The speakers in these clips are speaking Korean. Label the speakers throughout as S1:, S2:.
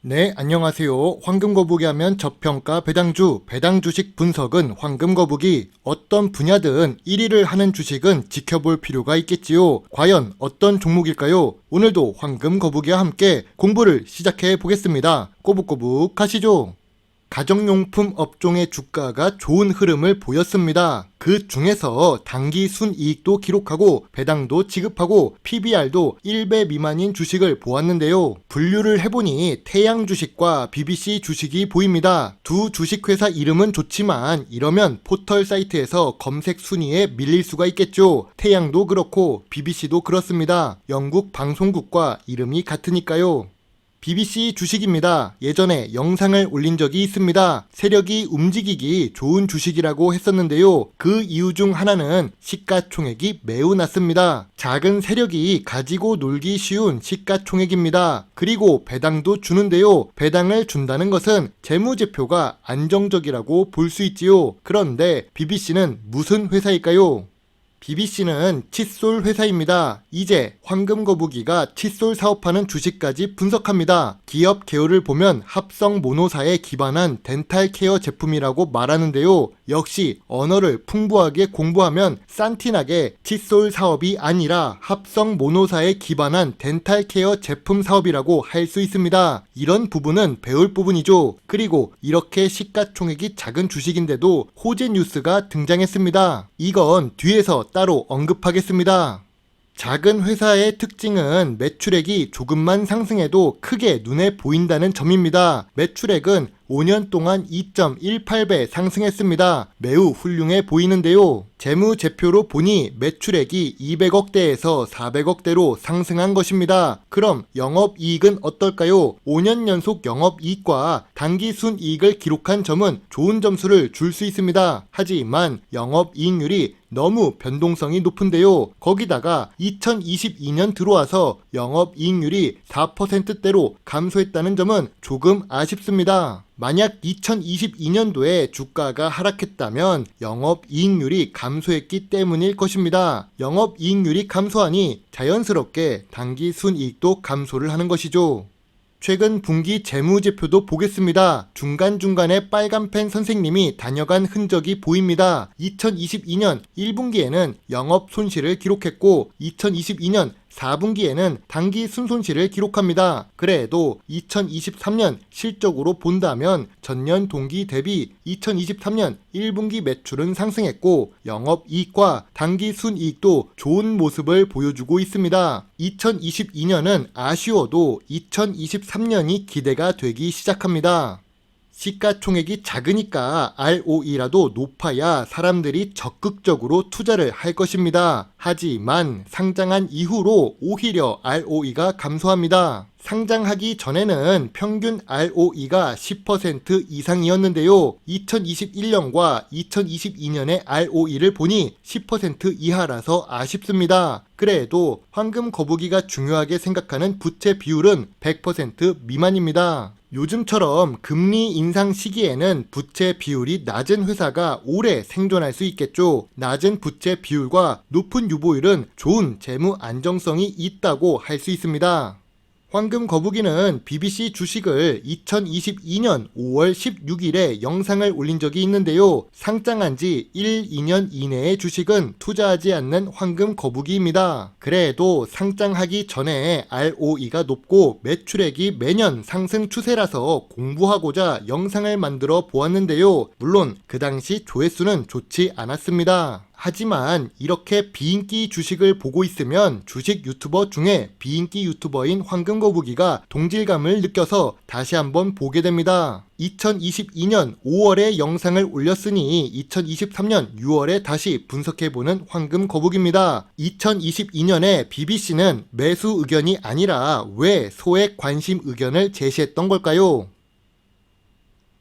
S1: 네, 안녕하세요. 황금거북이 하면 저평가 배당주, 배당주식 분석은 황금거북이 어떤 분야든 1위를 하는 주식은 지켜볼 필요가 있겠지요. 과연 어떤 종목일까요? 오늘도 황금거북이와 함께 공부를 시작해 보겠습니다. 꼬북꼬북 가시죠. 가정용품 업종의 주가가 좋은 흐름을 보였습니다. 그 중에서 당기 순이익도 기록하고 배당도 지급하고 PBR도 1배 미만인 주식을 보았는데요. 분류를 해보니 태양 주식과 BBC 주식이 보입니다. 두 주식회사 이름은 좋지만 이러면 포털 사이트에서 검색 순위에 밀릴 수가 있겠죠. 태양도 그렇고 BBC도 그렇습니다. 영국 방송국과 이름이 같으니까요. BBC 주식입니다. 예전에 영상을 올린 적이 있습니다. 세력이 움직이기 좋은 주식이라고 했었는데요. 그 이유 중 하나는 시가총액이 매우 낮습니다. 작은 세력이 가지고 놀기 쉬운 시가총액입니다. 그리고 배당도 주는데요. 배당을 준다는 것은 재무제표가 안정적이라고 볼 수 있지요. 그런데 BBC는 무슨 회사일까요? BBC는 칫솔 회사입니다. 이제 황금거북이가 칫솔 사업하는 주식까지 분석합니다. 기업 개요를 보면 합성 모노사에 기반한 덴탈 케어 제품이라고 말하는데요. 역시 언어를 풍부하게 공부하면 싼티나게 칫솔 사업이 아니라 합성 모노사에 기반한 덴탈 케어 제품 사업이라고 할 수 있습니다. 이런 부분은 배울 부분이죠. 그리고 이렇게 시가총액이 작은 주식인데도 호재 뉴스가 등장했습니다. 이건 뒤에서 따로 언급하겠습니다. 작은 회사의 특징은 매출액이 조금만 상승해도 크게 눈에 보인다는 점입니다. 매출액은 5년 동안 2.18배 상승했습니다. 매우 훌륭해 보이는데요. 재무제표로 보니 매출액이 200억대에서 400억대로 상승한 것입니다. 그럼 영업이익은 어떨까요? 5년 연속 영업이익과 당기순이익을 기록한 점은 좋은 점수를 줄 수 있습니다. 하지만 영업이익률이 너무 변동성이 높은데요. 거기다가 2022년 들어와서 영업이익률이 4%대로 감소했다는 점은 조금 아쉽습니다. 만약 2022년도에 주가가 하락했다면 영업이익률이 감소했기 때문일 것입니다. 영업이익률이 감소하니 자연스럽게 당기순이익도 감소를 하는 것이죠. 최근 분기 재무제표도 보겠습니다. 중간중간에 빨간펜 선생님이 다녀간 흔적이 보입니다. 2022년 1분기에는 영업 손실을 기록했고 2022년 4분기에는 당기 순손실을 기록합니다. 그래도 2023년 실적으로 본다면 전년 동기 대비 2023년 1분기 매출은 상승했고 영업이익과 당기 순이익도 좋은 모습을 보여주고 있습니다. 2022년은 아쉬워도 2023년이 기대가 되기 시작합니다. 시가총액이 작으니까 ROE라도 높아야 사람들이 적극적으로 투자를 할 것입니다. 하지만 상장한 이후로 오히려 ROE가 감소합니다. 상장하기 전에는 평균 ROE가 10% 이상이었는데요. 2021년과 2022년의 ROE를 보니 10% 이하라서 아쉽습니다. 그래도 황금거북이가 중요하게 생각하는 부채 비율은 100% 미만입니다. 요즘처럼 금리 인상 시기에는 부채 비율이 낮은 회사가 오래 생존할 수 있겠죠. 낮은 부채 비율과 높은 유보율은 좋은 재무 안정성이 있다고 할 수 있습니다. 황금거북이는 BBC 주식을 2022년 5월 16일에 영상을 올린 적이 있는데요. 상장한 지 1, 2년 이내의 주식은 투자하지 않는 황금거북이입니다. 그래도 상장하기 전에 ROE가 높고 매출액이 매년 상승 추세라서 공부하고자 영상을 만들어 보았는데요. 물론 그 당시 조회수는 좋지 않았습니다. 하지만 이렇게 비인기 주식을 보고 있으면 주식 유튜버 중에 비인기 유튜버인 황금거북이가 동질감을 느껴서 다시 한번 보게 됩니다. 2022년 5월에 영상을 올렸으니 2023년 6월에 다시 분석해보는 황금거북입니다. 2022년에 BBC는 매수 의견이 아니라 왜 소액 관심 의견을 제시했던 걸까요?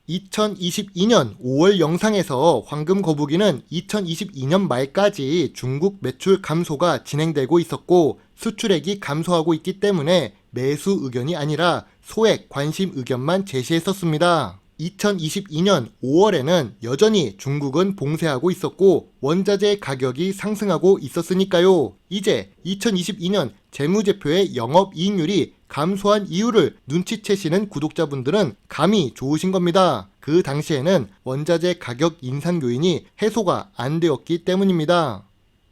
S1: 2022년 5월 영상에서 황금거북이는 2022년 말까지 중국 매출 감소가 진행되고 있었고 수출액이 감소하고 있기 때문에 매수 의견이 아니라 소액 관심 의견만 제시했었습니다. 2022년 5월에는 여전히 중국은 봉쇄하고 있었고 원자재 가격이 상승하고 있었으니까요. 이제 2022년 재무제표의 영업이익률이 감소한 이유를 눈치채시는 구독자분들은 감이 좋으신 겁니다. 그 당시에는 원자재 가격 인상 요인이 해소가 안 되었기 때문입니다.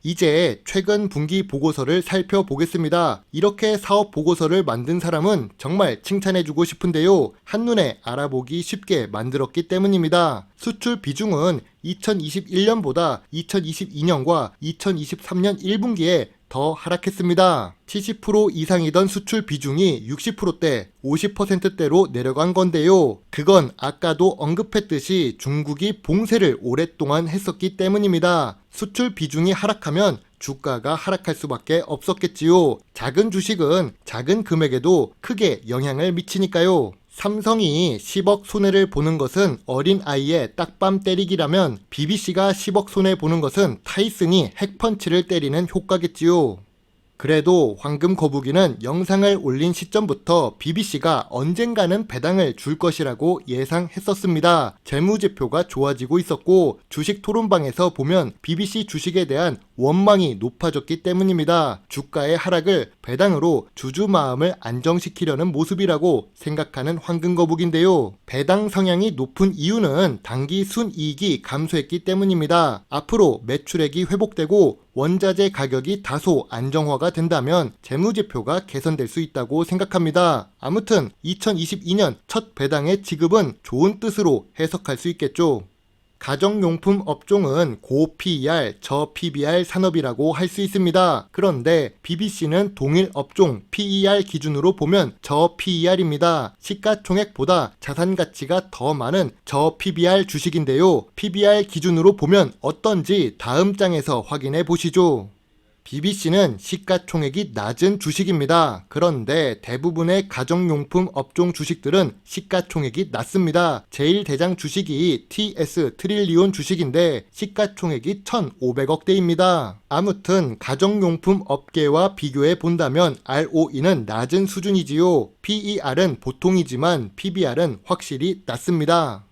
S1: 이제 최근 분기 보고서를 살펴보겠습니다. 이렇게 사업 보고서를 만든 사람은 정말 칭찬해주고 싶은데요. 한눈에 알아보기 쉽게 만들었기 때문입니다. 수출 비중은 2021년보다 2022년과 2023년 1분기에 더 하락했습니다. 70% 이상이던 수출 비중이 60%대, 50%대로 내려간 건데요. 그건 아까도 언급했듯이 중국이 봉쇄를 오랫동안 했었기 때문입니다. 수출 비중이 하락하면 주가가 하락할 수밖에 없었겠지요. 작은 주식은 작은 금액에도 크게 영향을 미치니까요. 삼성이 10억 손해를 보는 것은 어린아이의 딱밤 때리기라면 BBC가 10억 손해 보는 것은 타이슨이 핵펀치를 때리는 효과겠지요. 그래도 황금 거북이는 영상을 올린 시점부터 BBC가 언젠가는 배당을 줄 것이라고 예상했었습니다. 재무제표가 좋아지고 있었고 주식 토론방에서 보면 BBC 주식에 대한 원망이 높아졌기 때문입니다. 주가의 하락을 배당으로 주주 마음을 안정시키려는 모습이라고 생각하는 황금 거북인데요. 배당 성향이 높은 이유는 단기 순이익이 감소했기 때문입니다. 앞으로 매출액이 회복되고 원자재 가격이 다소 안정화가 된다면 재무제표가 개선될 수 있다고 생각합니다. 아무튼 2022년 첫 배당의 지급은 좋은 뜻으로 해석할 수 있겠죠. 가정용품 업종은 고 PER, 저 PBR 산업이라고 할 수 있습니다. 그런데 BBC는 동일 업종 PER 기준으로 보면 저 PER입니다. 시가총액보다 자산 가치가 더 많은 저 PBR 주식인데요. PBR 기준으로 보면 어떤지 다음 장에서 확인해 보시죠. BBC는 시가총액이 낮은 주식입니다. 그런데 대부분의 가정용품 업종 주식들은 시가총액이 낮습니다. 제일 대장 주식이 TS 트릴리온 주식인데 시가총액이 1,500억대입니다. 아무튼 가정용품 업계와 비교해 본다면 ROE는 낮은 수준이지요. PER은 보통이지만 PBR은 확실히 낮습니다.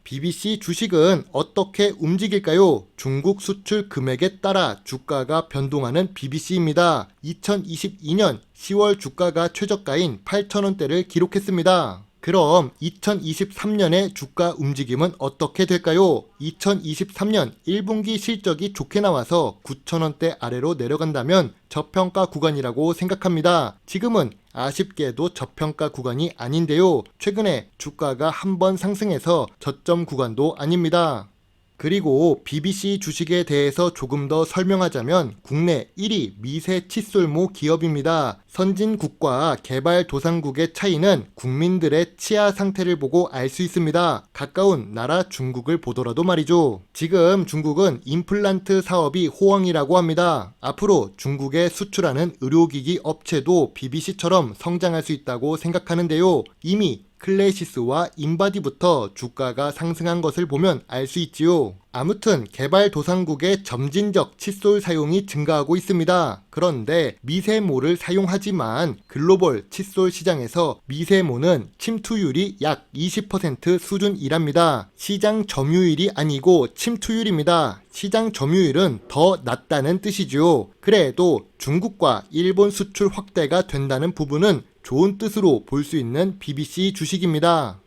S1: BBC 주식은 어떻게 움직일까요? 중국 수출 금액에 따라 주가가 변동하는 BBC입니다. 2022년 10월 주가가 최저가인 8,000원대를 기록했습니다. 그럼 2023년의 주가 움직임은 어떻게 될까요? 2023년 1분기 실적이 좋게 나와서 9,000원대 아래로 내려간다면 저평가 구간이라고 생각합니다. 지금은 아쉽게도 저평가 구간이 아닌데요. 최근에 주가가 한번 상승해서 저점 구간도 아닙니다. 그리고 BBC 주식에 대해서 조금 더 설명하자면 국내 1위 미세 칫솔모 기업입니다. 선진국과 개발도상국의 차이는 국민들의 치아 상태를 보고 알 수 있습니다. 가까운 나라 중국을 보더라도 말이죠. 지금 중국은 임플란트 사업이 호황이라고 합니다. 앞으로 중국에 수출하는 의료기기 업체도 BBC처럼 성장할 수 있다고 생각하는데요. 이미 클래시스와 인바디부터 주가가 상승한 것을 보면 알 수 있지요. 아무튼 개발도상국의 점진적 칫솔 사용이 증가하고 있습니다. 그런데 미세모를 사용하지만 글로벌 칫솔 시장에서 미세모는 침투율이 약 20% 수준이랍니다. 시장 점유율이 아니고 침투율입니다. 시장 점유율은 더 낮다는 뜻이죠. 그래도 중국과 일본 수출 확대가 된다는 부분은 좋은 뜻으로 볼 수 있는 BBC 주식입니다.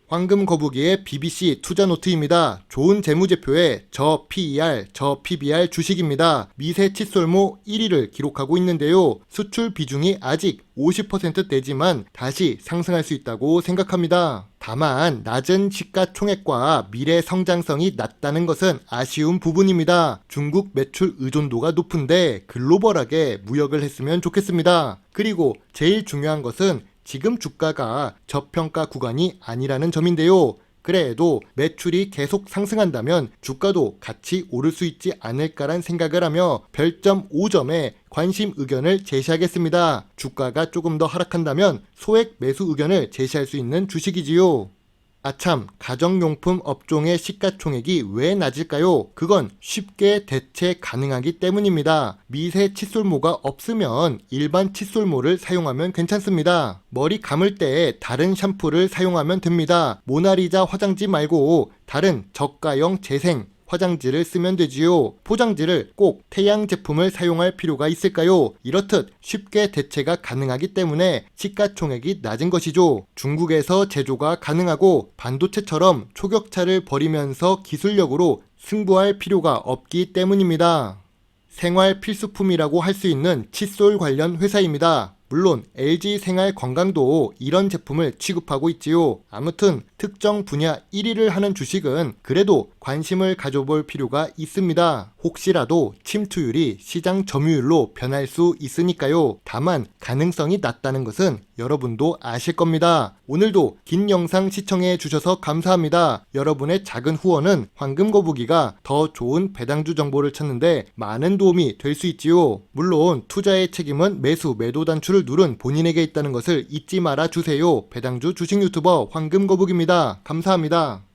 S1: 황금 거북이의 BBC 투자 노트입니다. 좋은 재무제표에 저 PER, 저 PBR 주식입니다. 미세 칫솔모 1위를 기록하고 있는데요. 수출 비중이 아직 50%대지만 다시 상승할 수 있다고 생각합니다. 다만 낮은 시가총액과 미래 성장성이 낮다는 것은 아쉬운 부분입니다. 중국 매출 의존도가 높은데 글로벌하게 무역을 했으면 좋겠습니다. 그리고 제일 중요한 것은 지금 주가가 저평가 구간이 아니라는 점인데요. 그래도 매출이 계속 상승한다면 주가도 같이 오를 수 있지 않을까란 생각을 하며 별점 5점에 관심 의견을 제시하겠습니다. 주가가 조금 더 하락한다면 소액 매수 의견을 제시할 수 있는 주식이지요. 아참, 가정용품 업종의 시가총액이 왜 낮을까요? 그건 쉽게 대체 가능하기 때문입니다. 미세 칫솔모가 없으면 일반 칫솔모를 사용하면 괜찮습니다. 머리 감을 때 다른 샴푸를 사용하면 됩니다. 모나리자 화장지 말고 다른 저가형 재생 화장지를 쓰면 되지요. 포장지를 꼭 태양 제품을 사용할 필요가 있을까요? 이렇듯 쉽게 대체가 가능하기 때문에 시가총액이 낮은 것이죠. 중국에서 제조가 가능하고 반도체처럼 초격차를 벌이면서 기술력으로 승부할 필요가 없기 때문입니다. 생활 필수품이라고 할 수 있는 칫솔 관련 회사입니다. 물론 LG 생활 건강도 이런 제품을 취급하고 있지요. 아무튼 특정 분야 1위를 하는 주식은 그래도 관심을 가져볼 필요가 있습니다. 혹시라도 침투율이 시장 점유율로 변할 수 있으니까요. 다만 가능성이 낮다는 것은 여러분도 아실 겁니다. 오늘도 긴 영상 시청해 주셔서 감사합니다. 여러분의 작은 후원은 황금거북이가 더 좋은 배당주 정보를 찾는데 많은 도움이 될 수 있지요. 물론 투자의 책임은 매수 매도 단추를 누른 본인에게 있다는 것을 잊지 말아 주세요. 배당주 주식 유튜버 황금거북입니다. 감사합니다.